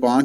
5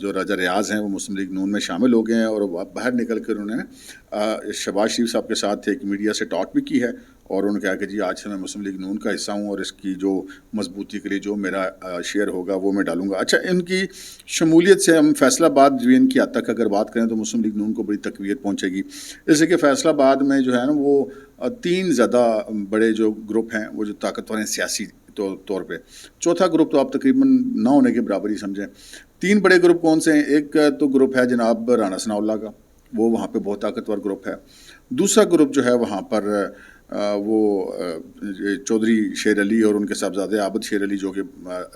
جو راجہ ریاض ہیں وہ مسلم لیگ نون میں شامل ہو گئے ہیں، اور باہر نکل کر انہوں نے شہباز شریف صاحب کے ساتھ ایک میڈیا سے ٹاک بھی کی ہے، اور انہوں نے کہا کہ جی آج سے میں مسلم لیگ نون کا حصہ ہوں، اور اس کی جو مضبوطی کے لیے جو میرا شیئر ہوگا وہ میں ڈالوں گا۔ اچھا، ان کی شمولیت سے ہم فیصل آباد ڈویژن کی حد تک اگر بات کریں تو مسلم لیگ نون کو بڑی تقویت پہنچے گی، جیسے کہ فیصل آباد میں جو ہے نا وہ 3 زیادہ بڑے جو گروپ ہیں وہ جو طاقتور ہیں سیاسی طور پہ، چوتھا گروپ تو آپ تقریباً نہ ہونے کے برابر ہی سمجھیں۔ 3 بڑے گروپ کون سے ہیں؟ ایک تو گروپ ہے جناب رانا ثناء اللہ کا، وہ وہاں پہ بہت طاقتور گروپ ہے۔ دوسرا گروپ جو ہے وہاں پر وہ چودھری شیر علی اور ان کے صاحبزادے عابد شیر علی جو کہ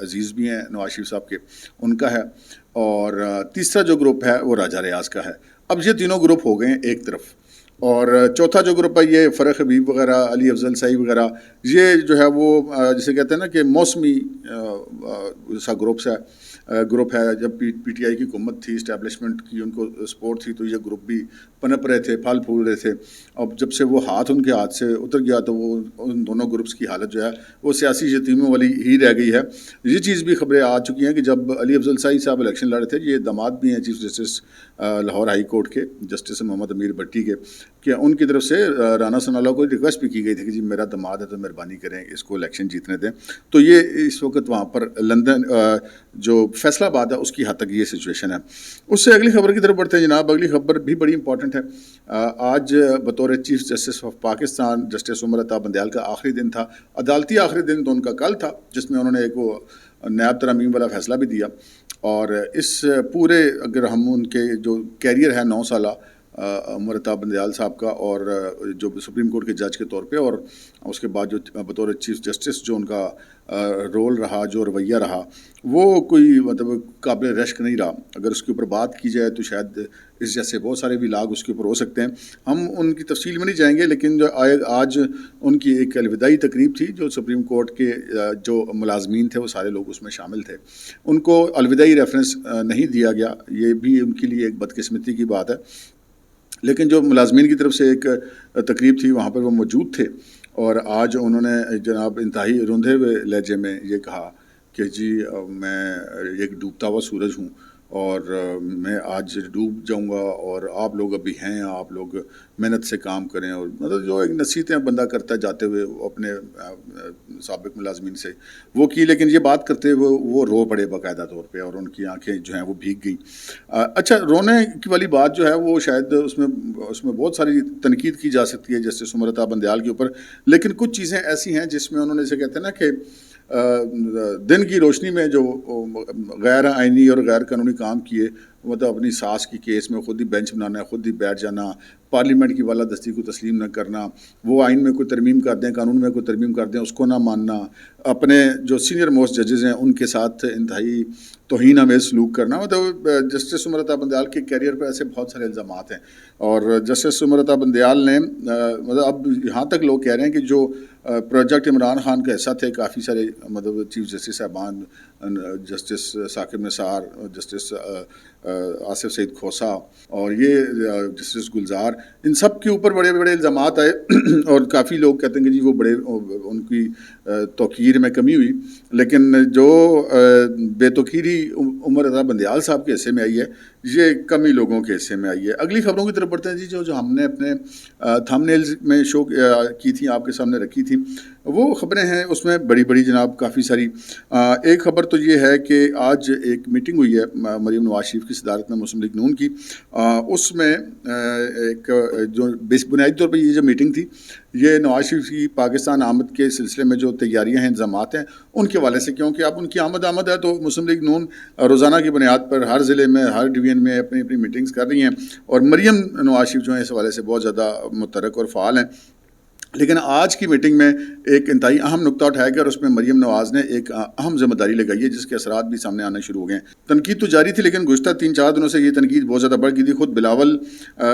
عزیز بھی ہیں نواز شریف صاحب کے، ان کا ہے، اور تیسرا جو گروپ ہے وہ راجہ ریاض کا ہے۔ اب یہ تینوں گروپ ہو گئے ہیں ایک طرف، اور چوتھا جو گروپ ہے یہ فرح حبیب وغیرہ، علی افضل سعید وغیرہ، یہ جو ہے وہ جسے کہتے ہیں نا کہ موسمی سا گروپ ہے۔ جب پی ٹی آئی کی حکومت تھی، اسٹیبلشمنٹ کی ان کو سپورٹ تھی، تو یہ گروپ بھی پنپ رہے تھے، پھل پھول رہے تھے۔ اب جب سے وہ ان کے ہاتھ سے اتر گیا تو وہ ان دونوں گروپس کی حالت جو ہے وہ سیاسی یتیموں والی ہی رہ گئی ہے۔ یہ چیز بھی خبریں آ چکی ہیں کہ جب علی افضل سعید صاحب الیکشن لڑے تھے، یہ داماد بھی ہیں chief justice Lahore high court کے، جسٹس محمد امیر بھٹی کے، کہ ان کی طرف سے رانا ثناء اللہ کو ریکویسٹ بھی کی گئی تھی کہ جی میرا داماد ہے تو مہربانی کریں اس کو الیکشن جیتنے دیں۔ تو یہ اس وقت وہاں پر لندن جو فیصل آباد ہے اس کی حد تک یہ سچویشن ہے۔ اس سے اگلی خبر کی طرف بڑھتے ہیں جناب۔ اگلی خبر بھی بڑی امپورٹنٹ ہے۔ آج بطور chief justice of Pakistan justice Umar Ata Bandial کا آخری دن تھا، عدالتی آخری دن تو ان کا کل تھا، جس میں انہوں نے ایک وہ نیاب ترامیم والا فیصلہ بھی دیا۔ اور اس پورے اگر ہم ان کے جو کیریئر ہے 9 سالہ عمر عطا بندیال صاحب کا، اور جو سپریم کورٹ کے جج کے طور پہ، اور اس کے بعد جو بطور چیف جسٹس جو ان کا رول رہا، جو رویہ رہا، وہ کوئی مطلب قابل رشک نہیں رہا۔ اگر اس کے اوپر بات کی جائے تو شاید اس جیسے بہت سارے بھی لاگ اس کے اوپر ہو سکتے ہیں، ہم ان کی تفصیل میں نہیں جائیں گے۔ لیکن جو آج ان کی ایک الوداعی تقریب تھی، جو سپریم کورٹ کے جو ملازمین تھے وہ سارے لوگ اس میں شامل تھے، ان کو الوداعی ریفرنس نہیں دیا گیا، یہ بھی ان کے لیے ایک بدقسمتی کی بات ہے۔ لیکن جو ملازمین کی طرف سے ایک تقریب تھی وہاں پر وہ موجود تھے، اور آج انہوں نے جناب انتہائی روندے ہوئے لہجے میں یہ کہا کہ جی میں ایک ڈوبتا ہوا سورج ہوں، اور میں آج ڈوب جاؤں گا، اور آپ لوگ ابھی ہیں، آپ لوگ محنت سے کام کریں، اور مطلب جو ایک نصیحتیں بندہ کرتا جاتے ہوئے اپنے سابق ملازمین سے وہ کی۔ لیکن یہ بات کرتے ہوئے وہ رو پڑے باقاعدہ طور پہ، اور ان کی آنکھیں جو ہیں وہ بھیگ گئیں۔ اچھا، رونے کی والی بات جو ہے وہ شاید اس میں بہت ساری تنقید کی جا سکتی ہے جسٹس عمر عطا بندیال کے اوپر، لیکن کچھ چیزیں ایسی ہیں جس میں انہوں نے جسے کہتے ہیں نا کہ دن کی روشنی میں جو غیر آئینی اور غیر قانونی کام کیے، مطلب اپنی ساس کی کیس میں خود ہی بینچ بنانا، خود ہی بیٹھ جانا، پارلیمنٹ کی بالادستی کو تسلیم نہ کرنا، وہ آئین میں کوئی ترمیم کر دیں، قانون میں کوئی ترمیم کر دیں، اس کو نہ ماننا، اپنے جو سینئر موسٹ ججز ہیں ان کے ساتھ انتہائی توہین آمیز سلوک کرنا۔ مطلب جسٹس عمر عطا بندیال کے کیریئر پر ایسے بہت سارے الزامات ہیں، اور جسٹس عمر عطا بندیال نے مطلب اب یہاں تک لوگ کہہ رہے ہیں کہ جو پروجیکٹ عمران خان کا حصہ تھے کافی سارے مطلب چیف جسٹس صاحبان، جسٹس ثاقب نثار، جسٹس آصف سعید کھوسا، اور یہ جسٹس گلزار، ان سب کے اوپر بڑے بڑے الزامات آئے، اور کافی لوگ کہتے ہیں کہ جی وہ بڑے ان کی توقیر میں کمی ہوئی۔ لیکن جو بے توقیری عمر عطا بندیال صاحب کے حصے میں آئی ہے، یہ کمی لوگوں کے حصے میں آئی ہے۔ اگلی خبروں کی طرف بڑھتے ہیں جی۔ جو ہم نے اپنے تھم نیلز میں شو کی تھیں، آپ کے سامنے رکھی تھیں، وہ خبریں ہیں، اس میں بڑی بڑی جناب کافی ساری۔ ایک خبر تو یہ ہے کہ آج ایک میٹنگ ہوئی ہے مریم نواز شریف کی صدارت میں مسلم لیگ نون کی، اس میں ایک جو بنیادی طور پہ یہ جو میٹنگ تھی، یہ نواز شریف کی پاکستان آمد کے سلسلے میں جو تیاریاں ہیں، انتظامات ہیں، ان کے حوالے سے، کیونکہ اب ان کی آمد ہے تو مسلم لیگ نون روزانہ کی بنیاد پر ہر ضلع میں، ہر ڈویژن میں اپنی میٹنگز کر رہی ہیں، اور مریم نواز شریف جو ہیں اس حوالے سے بہت زیادہ متحرک اور فعال ہیں۔ لیکن آج کی میٹنگ میں ایک انتہائی اہم نقطہ اٹھایا گیا، اور اس میں مریم نواز نے ایک اہم ذمہ داری لگائی ہے، جس کے اثرات بھی سامنے آنے شروع ہو گئے ہیں۔ تنقید تو جاری تھی، لیکن گزشتہ 3-4 دنوں سے یہ تنقید بہت زیادہ بڑھ گئی تھی۔ خود بلاول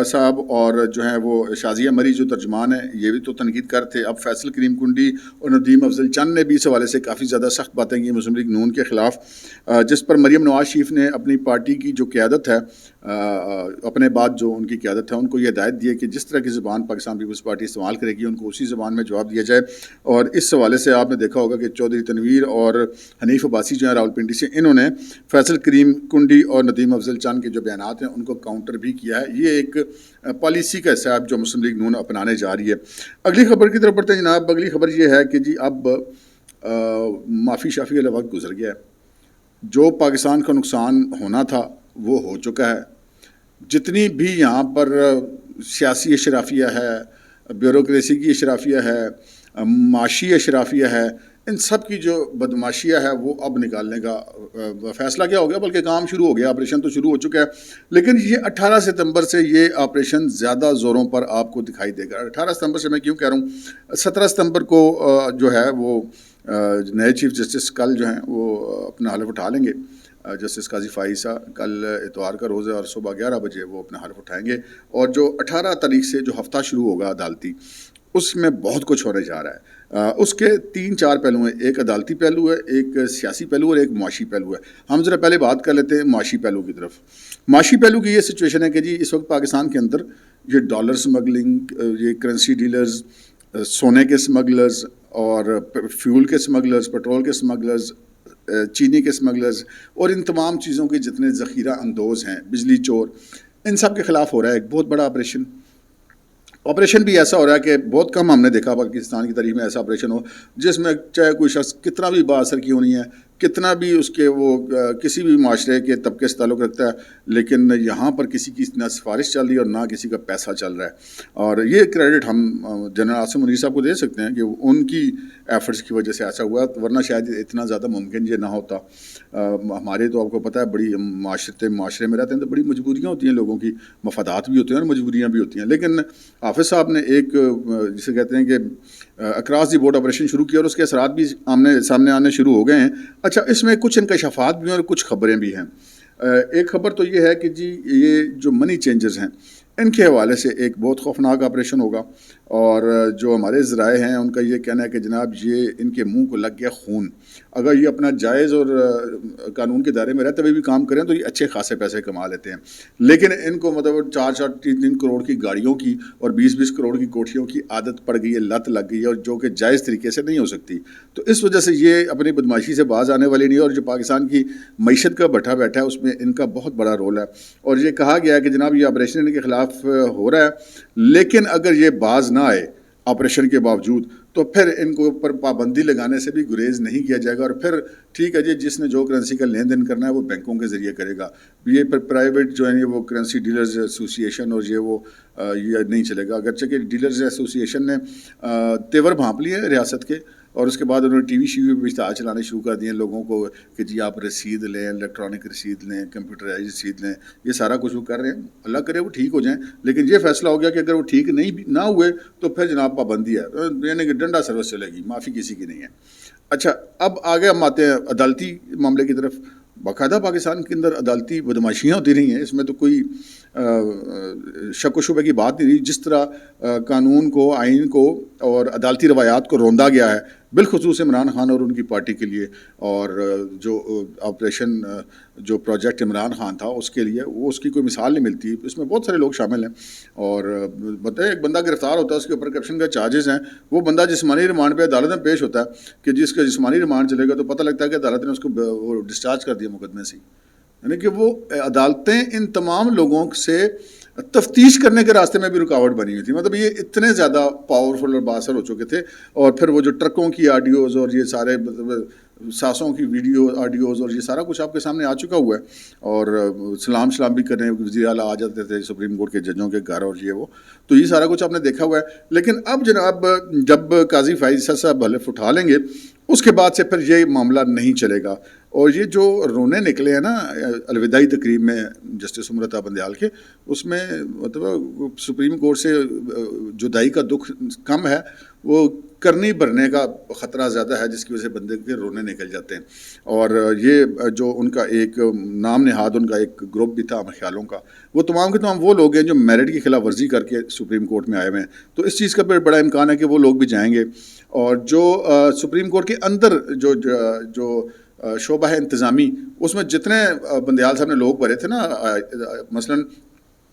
صاحب اور جو ہیں وہ شازیہ مری جو ترجمان ہیں، یہ بھی تو تنقید کر تھے۔ اب فیصل کریم کنڈی اور ندیم افضل چند نے بھی اس حوالے سے کافی زیادہ سخت باتیں کی مسلم لیگ نون کے خلاف، جس پر مریم نواز شریف نے اپنی پارٹی کی جو قیادت ہے، اپنے بعد جو ان کی قیادت ہے، ان کو یہ ہدایت دی ہے کہ جس طرح کی زبان پاکستان پیپلز پارٹی استعمال کرے گی، ان کو اسی زبان میں جواب دیا جائے. اور اس حوالے سے آپ نے دیکھا ہوگا کہ چودھری تنویر اور حنیف عباسی جو ہیں راولپنڈی سے, انہوں نے فیصل کریم کنڈی اور ندیم افضل چاند کے جو بیانات ہیں ان کو کاؤنٹر بھی کیا ہے. یہ ایک پالیسی کا حصہ ہے جو مسلم لیگ نون اپنانے جا رہی ہے. اگلی خبر کی طرف بڑھتے ہیں جناب. اگلی خبر یہ ہے کہ جی اب معافی شافی والا وقت گزر گیا ہے. جو پاکستان کا نقصان ہونا تھا وہ ہو چکا ہے. جتنی بھی یہاں پر سیاسی اشرافیہ ہے, بیوروکریسی کی اشرافیہ ہے, معاشی اشرافیہ ہے, ان سب کی جو بدماشیہ ہے وہ اب نکالنے کا فیصلہ کیا ہو گیا, بلکہ کام شروع ہو گیا. آپریشن تو شروع ہو چکا ہے, لیکن یہ 18 ستمبر سے یہ آپریشن زیادہ زوروں پر آپ کو دکھائی دے گا. 18 ستمبر سے میں کیوں کہہ رہا ہوں, 17 ستمبر کو جو ہے وہ نئے چیف جسٹس کل جو ہیں وہ اپنا حلف اٹھا لیں گے. جسٹس قاضی فائزہ کل اتوار کا روز ہے اور صبح 11 بجے وہ اپنا حلف اٹھائیں گے. اور جو 18 تاریخ سے جو ہفتہ شروع ہوگا عدالتی, اس میں بہت کچھ ہونے جا رہا ہے. اس کے 3-4 پہلو ہیں. ایک عدالتی پہلو ہے, ایک سیاسی پہلو اور ایک معاشی پہلو ہے. ہم ذرا پہلے بات کر لیتے ہیں معاشی پہلو کی طرف. معاشی پہلو کی یہ سچویشن ہے کہ جی اس وقت پاکستان کے اندر یہ ڈالر سمگلنگ, یہ کرنسی ڈیلرز, سونے کے سمگلرز اور فیول کے سمگلرز, پیٹرول کے سمگلرز, چینی کے سمگلرز اور ان تمام چیزوں کے جتنے ذخیرہ اندوز ہیں, بجلی چور, ان سب کے خلاف ہو رہا ہے ایک بہت بڑا آپریشن بھی ایسا ہو رہا ہے کہ بہت کم ہم نے دیکھا پاکستان کی تاریخ میں ایسا آپریشن ہو جس میں چاہے کوئی شخص کتنا بھی با اثر کی ہونی ہے, کتنا بھی اس کے وہ کسی بھی معاشرے کے طبقے سے تعلق رکھتا ہے, لیکن یہاں پر کسی کی نہ سفارش چل رہی ہے اور نہ کسی کا پیسہ چل رہا ہے. اور یہ کریڈٹ ہم جنرل عاصم منیر صاحب کو دے سکتے ہیں کہ ان کی ایفرٹس کی وجہ سے ایسا ہوا, ورنہ شاید اتنا زیادہ ممکن یہ نہ ہوتا. ہمارے تو آپ کو پتہ ہے بڑی معاشرے میں رہتے ہیں تو بڑی مجبوریاں ہوتی ہیں, لوگوں کی مفادات بھی ہوتے ہیں اور مجبوریاں بھی ہوتی ہیں. لیکن حافظ صاحب نے ایک جسے کہتے ہیں کہ اکراس دی بورڈ آپریشن شروع کیا اور اس کے اثرات بھی سامنے آنے شروع ہو گئے ہیں. اچھا, اس میں کچھ انکشافات بھی ہیں اور کچھ خبریں بھی ہیں. ایک خبر تو یہ ہے کہ جی یہ جو منی چینجرز ہیں ان کے حوالے سے ایک بہت خوفناک آپریشن ہوگا. اور جو ہمارے ذرائع ہیں ان کا یہ کہنا ہے کہ جناب یہ ان کے منہ کو لگ گیا خون. اگر یہ اپنا جائز اور قانون کے دائرے میں رہتے ہوئے بھی کام کریں تو یہ اچھے خاصے پیسے کما لیتے ہیں, لیکن ان کو مطلب 4-3 کروڑ کی گاڑیوں کی اور 20 کروڑ کی کوٹھیوں کی عادت پڑ گئی ہے, لت لگ گئی ہے, اور جو کہ جائز طریقے سے نہیں ہو سکتی. تو اس وجہ سے یہ اپنی بدماشی سے باز آنے والی نہیں ہے. اور جو پاکستان کی معیشت کا بٹھا بیٹھا ہے اس میں ان کا بہت بڑا رول ہے. اور یہ کہا گیا ہے کہ جناب یہ آپریشن ان کے خلاف ہو رہا ہے, لیکن اگر یہ باز نہ آئے آپریشن کے باوجود تو پھر ان کو اوپر پابندی لگانے سے بھی گریز نہیں کیا جائے گا. اور پھر ٹھیک ہے جی, جس نے جو کرنسی کا لین دین کرنا ہے وہ بینکوں کے ذریعے کرے گا. یہ پھر پرائیویٹ جو ہے وہ کرنسی ڈیلرز ایسوسیشن اور یہ نہیں چلے گا. اگرچہ کہ ڈیلرز ایسوسیشن نے تیور بھانپ لیے ریاست کے, اور اس کے بعد انہوں نے ٹی وی پہ بھی اشتہار چلانے شروع کر دیے لوگوں کو کہ جی آپ رسید لیں, الیکٹرانک رسید لیں, کمپیوٹرائز رسید لیں. یہ سارا کچھ وہ کر رہے ہیں, اللہ کرے وہ ٹھیک ہو جائیں. لیکن یہ فیصلہ ہو گیا کہ اگر وہ ٹھیک نہ ہوئے تو پھر جناب پابندی ہے, یعنی کہ ڈنڈا سروس چلے گی, معافی کسی کی نہیں ہے. اچھا, اب آگے ہم آتے ہیں عدالتی معاملے کی طرف. باقاعدہ پاکستان کے اندر عدالتی بدماشیاں ہوتی رہی ہیں, اس میں تو کوئی شک و شبہ کی بات نہیں رہی. جس طرح قانون کو, آئین کو اور عدالتی روایات کو روندا گیا ہے بالخصوص عمران خان اور ان کی پارٹی کے لیے, اور جو آپریشن جو پروجیکٹ عمران خان تھا اس کے لیے, وہ اس کی کوئی مثال نہیں ملتی. اس میں بہت سارے لوگ شامل ہیں. اور بتائیں, ایک بندہ گرفتار ہوتا ہے, اس کے اوپر کرپشن کا چارجز ہیں, وہ بندہ جسمانی ریمانڈ پہ عدالت میں پیش ہوتا ہے کہ جس کا جسمانی ریمانڈ چلے گا تو پتہ لگتا ہے کہ عدالت نے اس کو ڈسچارج کر دیا مقدمے سے. یعنی کہ وہ عدالتیں ان تمام لوگوں سے تفتیش کرنے کے راستے میں بھی رکاوٹ بنی ہوئی تھی. مطلب یہ اتنے زیادہ پاورفل اور باثر ہو چکے تھے. اور پھر وہ جو ٹرکوں کی آڈیوز اور یہ سارے ساسوں کی ویڈیو آڈیوز اور یہ سارا کچھ آپ کے سامنے آ چکا ہوا ہے. اور سلام بھی کرنے وزیر اعلیٰ آ جاتے تھے سپریم کورٹ کے ججوں کے گھر, اور یہ وہ تو یہ سارا کچھ آپ نے دیکھا ہوا ہے. لیکن اب جناب جب قاضی فائزہ صاحب حلف اٹھا لیں گے اس کے بعد سے پھر یہ معاملہ نہیں چلے گا. اور یہ جو رونے نکلے ہیں نا الوداعی تقریب میں جسٹس امرتا بندیال کے, اس میں مطلب سپریم کورٹ سے جدائی کا دکھ کم ہے, وہ کرنی بھرنے کا خطرہ زیادہ ہے, جس کی وجہ سے بندے کے رونے نکل جاتے ہیں. اور یہ جو ان کا ایک نام نہاد ان کا ایک گروپ بھی تھا خیالوں کا, وہ تمام کے تمام وہ لوگ ہیں جو میرٹ کی خلاف ورزی کر کے سپریم کورٹ میں آئے ہوئے ہیں. تو اس چیز کا بڑا امکان ہے کہ وہ لوگ بھی جائیں گے. اور جو سپریم کورٹ کے اندر جو شعبہ ہے انتظامی, اس میں جتنے بندیال صاحب نے لوگ بھرے تھے نا, مثلاً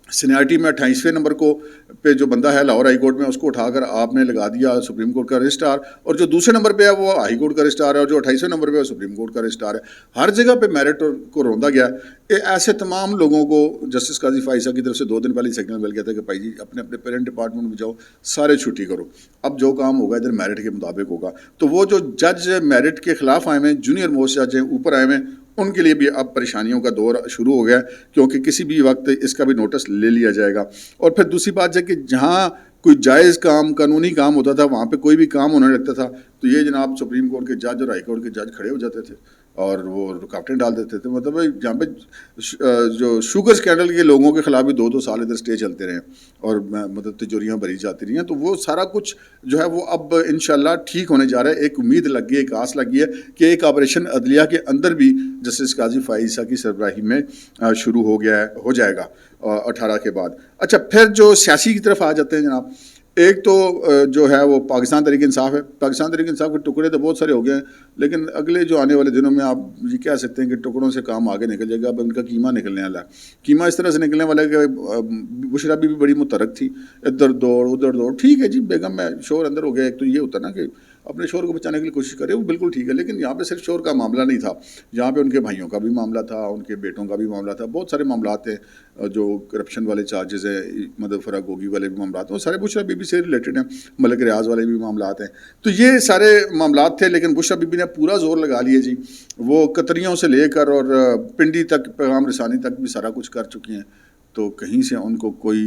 سینیارٹی میں 28ویں نمبر کو پہ جو بندہ ہے لاہور ہائی کورٹ میں، اس کو اٹھا کر آپ نے لگا دیا سپریم کورٹ کا رجسٹرار، اور جو دوسرے نمبر پہ ہے وہ ہائی کورٹ کا رجسٹرار ہے، اور جو 28ویں نمبر پہ ہے وہ سپریم کورٹ کا رجسٹرار ہے. ہر جگہ پہ میرٹ کو روندا گیا. ایسے تمام لوگوں کو جسٹس قاضی فائزہ کی طرف سے 2 دن پہلے سگنل مل گیا تھا کہ بھائی جی اپنے اپنے پیرنٹ ڈپارٹمنٹ میں جاؤ، سارے چھٹی کرو، اب جو کام ہوگا ادھر میرٹ کے مطابق ہوگا. تو وہ جو جج میرٹ کے خلاف آئے ہوئے ہیں، جونیئر موسٹ جج ہیں اوپر آئے ہوئے ہیں، ان کے لیے بھی اب پریشانیوں کا دور شروع ہو گیا ہے، کیونکہ کسی بھی وقت اس کا بھی نوٹس لے لیا جائے گا. اور پھر دوسری بات ہے کہ جہاں کوئی جائز کام، قانونی کام ہوتا تھا، وہاں پہ کوئی بھی کام ہونے لگتا تھا تو یہ جناب سپریم کورٹ کے جج اور ہائی کورٹ کے جج کھڑے ہو جاتے تھے اور وہ رکاوٹیں ڈال دیتے تھے. مطلب جہاں پہ جو شوگر اسکینڈل کے لوگوں کے خلاف بھی 2 سال ادھر اسٹے چلتے رہے اور مطلب تجوریاں بھری جاتی رہی ہیں، تو وہ سارا کچھ جو ہے وہ اب انشاءاللہ ٹھیک ہونے جا رہا ہے. ایک امید لگ گئی، ایک آس لگی ہے کہ ایک آپریشن عدلیہ کے اندر بھی جسٹس قاضی فائزہ کی سربراہی میں شروع ہو گیا ہے، ہو جائے گا 18 کے بعد. اچھا، پھر جو سیاسی کی طرف آ جاتے ہیں جناب، ایک تو جو ہے وہ پاکستان تحریک انصاف ہے. پاکستان تحریک انصاف کے ٹکڑے تو بہت سارے ہو گئے ہیں، لیکن اگلے جو آنے والے دنوں میں آپ یہ کہہ سکتے ہیں کہ ٹکڑوں سے کام آگے نکل جائے گا. اب ان کا قیمہ نکلنے والا ہے. قیمہ اس طرح سے نکلنے والا ہے کہ بشرا بھی بڑی متحرک تھی، ادھر دوڑ ادھر دوڑ. ٹھیک ہے جی، بیگم میں شور اندر ہو گیا. ایک تو یہ ہوتا نا کہ اپنے شور کو بچانے کے لیے کوشش کرے، وہ بالکل ٹھیک ہے، لیکن یہاں پہ صرف شور کا معاملہ نہیں تھا، یہاں پہ ان کے بھائیوں کا بھی معاملہ تھا، ان کے بیٹوں کا بھی معاملہ تھا. بہت سارے معاملات ہیں جو کرپشن والے چارجز ہیں، مدد فراگوگی والے بھی معاملات ہیں، وہ سارے بشرا بی بی سے ریلیٹڈ ہیں. ملک ریاض والے بھی معاملات ہیں. تو یہ سارے معاملات تھے، لیکن بشرا بی بی نے پورا زور لگا لیے جی. وہ قطریوں سے لے کر اور پنڈی تک، پیغام رسانی تک بھی سارا کچھ کر چکی ہیں، تو کہیں سے ان کو کوئی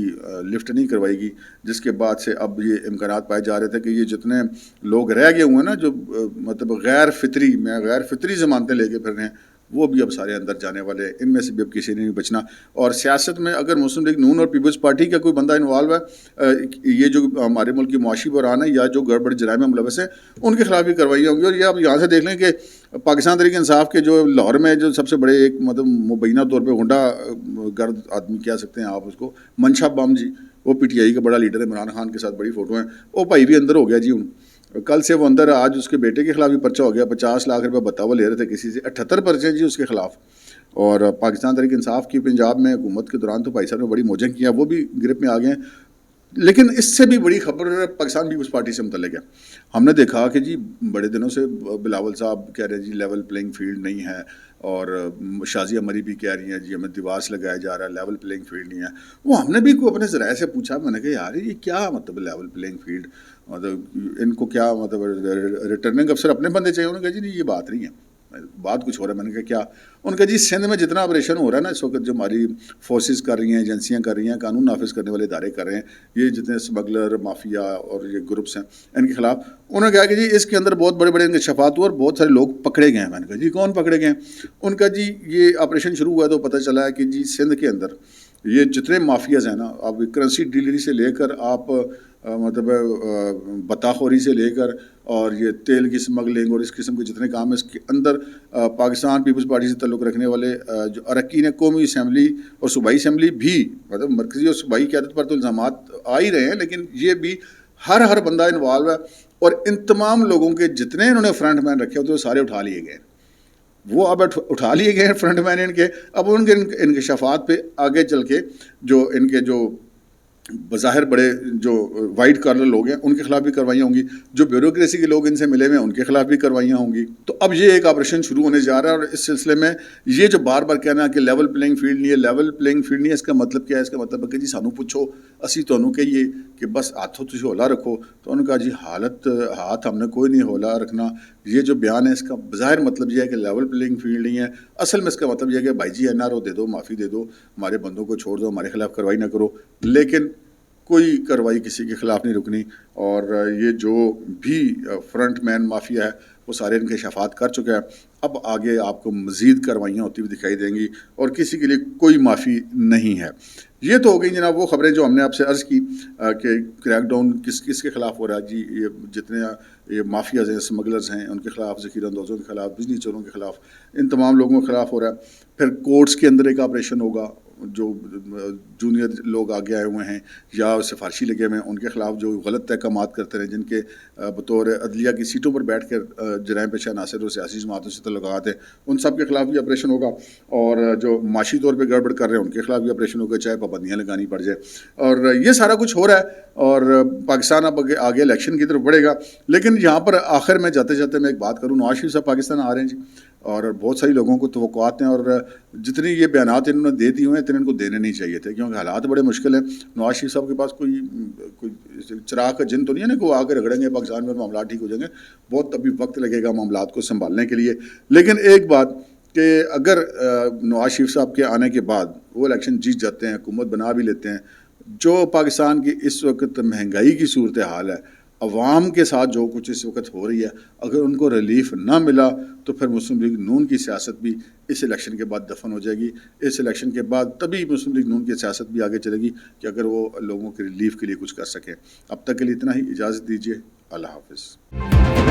لفٹ نہیں کروائے گی. جس کے بعد سے اب یہ امکانات پائے جا رہے تھے کہ یہ جتنے لوگ رہ گئے ہوئے ہیں نا، جو مطلب غیر فطری ضمانتیں لے کے پھر رہے ہیں، وہ بھی اب سارے اندر جانے والے ہیں. ان میں سے بھی اب کسی نے نہیں بچنا. اور سیاست میں اگر مسلم لیگ نون اور پیپلز پارٹی کا کوئی بندہ انوالو ہے، یہ جو ہمارے ملک کی معاشی بحران ہے یا جو گڑبڑ جرائم میں ملوث ہیں، ان کے خلاف بھی کروائیاں ہوں گی. اور یہ آپ یہاں سے دیکھ لیں کہ پاکستان تحریک انصاف کے جو لاہور میں جو سب سے بڑے ایک مطلب مبینہ طور پہ غنڈہ گرد آدمی کہہ سکتے ہیں آپ اس کو، منشا بام جی، وہ پی ٹی آئی کا بڑا لیڈر ہے، عمران خان کے ساتھ بڑی فوٹو ہیں. وہ بھائی بھی اندر ہو گیا جی. کل سے وہ اندر، آج اس کے بیٹے کے خلاف بھی پرچہ ہو گیا. 50 لاکھ روپے بتاوا لے رہے تھے کسی سے، 78 پرچے جی اس کے خلاف. اور پاکستان تحریک انصاف کی پنجاب میں حکومت کے دوران تو بھائی صاحب نے بڑی موجیں کی ہیں، وہ بھی گرپ میں آ گئے ہیں. لیکن اس سے بھی بڑی خبر پاکستان پیپلز پارٹی سے متعلق ہے. ہم نے دیکھا کہ جی بڑے دنوں سے بلاول صاحب کہہ رہے ہیں جی لیول پلینگ فیلڈ نہیں ہے، اور شازیہ مری بھی کہہ رہی ہیں جی ہمیں دیواس لگایا جا رہا ہے، لیول پلینگ فیلڈ نہیں ہے. وہ ہم نے بھی کوئی اپنے ذرائع سے پوچھا، میں نے کہا یار یہ کیا مطلب لیول پلینگ فیلڈ، مطلب ان کو کیا مطلب ریٹرننگ افسر اپنے بندے چاہیے؟ انہوں نے کہا جی نہیں یہ بات نہیں ہے، بات کچھ ہو رہا ہے. میں نے کہا کیا؟ ان کا جی سندھ میں جتنا آپریشن ہو رہا ہے نا اس وقت، جو ہماری فورسز کر رہی ہیں، ایجنسیاں کر رہی ہیں، قانون نافذ کرنے والے ادارے کر رہے ہیں، یہ جتنے اسمگلر، مافیا اور یہ گروپس ہیں ان کے خلاف، انہوں نے کہا کہ جی اس کے اندر بہت بڑے بڑے انکشافات ہوئے اور بہت سارے لوگ پکڑے گئے ہیں. میں نے کہا جی کون پکڑے گئے ہیں؟ ان کا جی یہ آپریشن شروع ہوا تو پتہ چلا ہے کہ جی سندھ کے اندر یہ جتنے مافیاز ہیں نا، آپ کرنسی ڈیلری سے لے کر آپ مطلب بتاخوری سے لے کر اور یہ تیل کی اسمگلنگ اور اس قسم کے جتنے کام ہیں، اس کے اندر پاکستان پیپلز پارٹی سے تعلق رکھنے والے جو اراکین قومی اسمبلی اور صوبائی اسمبلی بھی، مطلب مرکزی اور صوبائی قیادت پر تو الزامات آ ہی رہے ہیں، لیکن یہ بھی ہر بندہ انوالو ہے. اور ان تمام لوگوں کے جتنے انہوں نے فرنٹ مین رکھے ہوتے وہ سارے اٹھا لیے گئے. وہ اب اٹھا لیے گئے ہیں فرنٹ مین ان کے. اب ان کے انکشافات پہ آگے چل کے جو ان کے جو بظاہر بڑے جو وائٹ کالر لوگ ہیں ان کے خلاف بھی کروائیاں ہوں گی، جو بیوروکریسی کے لوگ ان سے ملے ہوئے ہیں ان کے خلاف بھی کروائیاں ہوں گی. تو اب یہ ایک آپریشن شروع ہونے جا رہا ہے. اور اس سلسلے میں یہ جو بار بار کہنا کہ لیول پلینگ فیلڈ نہیں ہے، لیول پلینگ فیلڈ نہیں ہے، اس کا مطلب کیا ہے؟ اس کا مطلب ہے کہ جی سانو پوچھو، اسی تانوں کہیے کہ بس ہاتھوں تسی ہولا رکھو. تو انہوں نے کہا جی ہاتھ ہم نے کوئی نہیں ہولا رکھنا. یہ جو بیان ہے اس کا بظاہر مطلب یہ ہے کہ لیول پلینگ فیلڈ نہیں ہے، اصل میں اس کا مطلب یہ ہے کہ بھائی جی این آر او دے دو، معافی دے دو، ہمارے بندوں کو چھوڑ دو، ہمارے خلاف کارروائی نہ کرو. لیکن کوئی کارروائی کسی کے خلاف نہیں رکنی. اور یہ جو بھی فرنٹ مین مافیا ہے وہ سارے انکشافات کر چکا ہے. اب آگے آپ کو مزید کارروائیاں ہوتی ہوئی دکھائی دیں گی اور کسی کے لیے کوئی معافی نہیں ہے. یہ تو ہو گئی جناب وہ خبریں جو ہم نے آپ سے عرض کی کہ کریک ڈاؤن کس کے خلاف ہو رہا ہے. جی یہ جتنے یہ مافیاز ہیں، اسمگلرز ہیں، ان کے خلاف، ذخیرہ اندوزوں کے خلاف، بجلی چوروں کے خلاف، ان تمام لوگوں کے خلاف ہو رہا ہے. پھر کورٹس کے اندر ایک آپریشن ہوگا. جو جونیئر لوگ آگے آئے ہوئے ہیں یا سفارشی لگے ہوئے ہیں ان کے خلاف جو غلط احکامات کرتے رہے، جن کے بطور عدلیہ کی سیٹوں پر بیٹھ کر جرائم پیشہ عناصر اور سیاسی جماعتوں سے تعلقات ہیں، ان سب کے خلاف بھی آپریشن ہوگا، اور جو معاشی طور پہ گڑبڑ کر رہے ہیں ان کے خلاف بھی آپریشن ہوگا، چاہے پابندیاں لگانی پڑ جائے. اور یہ سارا کچھ ہو رہا ہے، اور پاکستان اب آگے الیکشن کی طرف بڑھے گا. لیکن یہاں پر آخر میں جاتے جاتے میں ایک بات کروں، نواز شریف صاحب پاکستان آ رہے ہیں جی، اور بہت ساری لوگوں کو توقعات ہیں، اور جتنی یہ بیانات انہوں نے دے دی ہوئے ہیں اتنے ان کو دینے نہیں چاہیے تھے، کیونکہ حالات بڑے مشکل ہیں. نواز شریف صاحب کے پاس کوئی چراغ کا جن تو نہیں ہے نا کہ وہ آ کے رگڑیں گے پاکستان میں معاملات ٹھیک ہو جائیں گے. بہت ابھی وقت لگے گا معاملات کو سنبھالنے کے لیے. لیکن ایک بات کہ اگر نواز شریف صاحب کے آنے کے بعد وہ الیکشن جیت جاتے ہیں، حکومت بنا بھی لیتے ہیں، جو پاکستان کی اس وقت مہنگائی کی صورتحال ہے، عوام کے ساتھ جو کچھ اس وقت ہو رہی ہے، اگر ان کو ریلیف نہ ملا تو پھر مسلم لیگ نون کی سیاست بھی اس الیکشن کے بعد دفن ہو جائے گی. اس الیکشن کے بعد تبھی مسلم لیگ نون کی سیاست بھی آگے چلے گی کہ اگر وہ لوگوں کے ریلیف کے لیے کچھ کر سکیں. اب تک کے لیے اتنا ہی، اجازت دیجیے، اللہ حافظ.